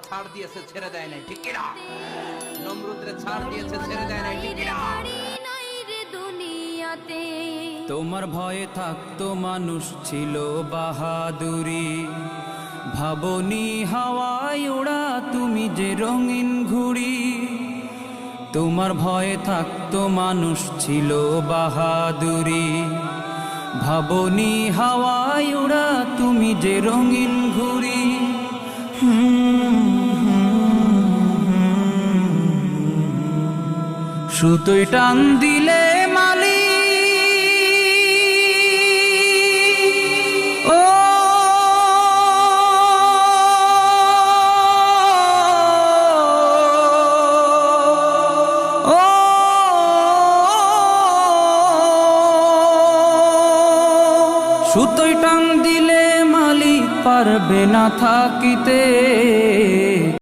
ছাড় দিয়েছে, ছেড়ে দেয় নাই, ঠিক কিনা? নমরুদরে ছাড় দিয়েছে, ছেড়ে দেয় নাই, ঠিক কিনা? তোমার ভয়ে থাকতো মানুষ, ছিল বাহাদুরি। ভাবনি হাওয়ায় ওড়া তুমি যে রঙিন ঘুড়ি। তোমার ভয়ে থাকতো মানুষ, ছিল বাহাদুরি। ভাবনি হাওয়ায় ওড়া তুমি যে রঙিন ঘুড়ি। সুতোয় টান দিলে মালি, ও ও সুতোয় টান দিলে মালি পারবে না থাকিতে।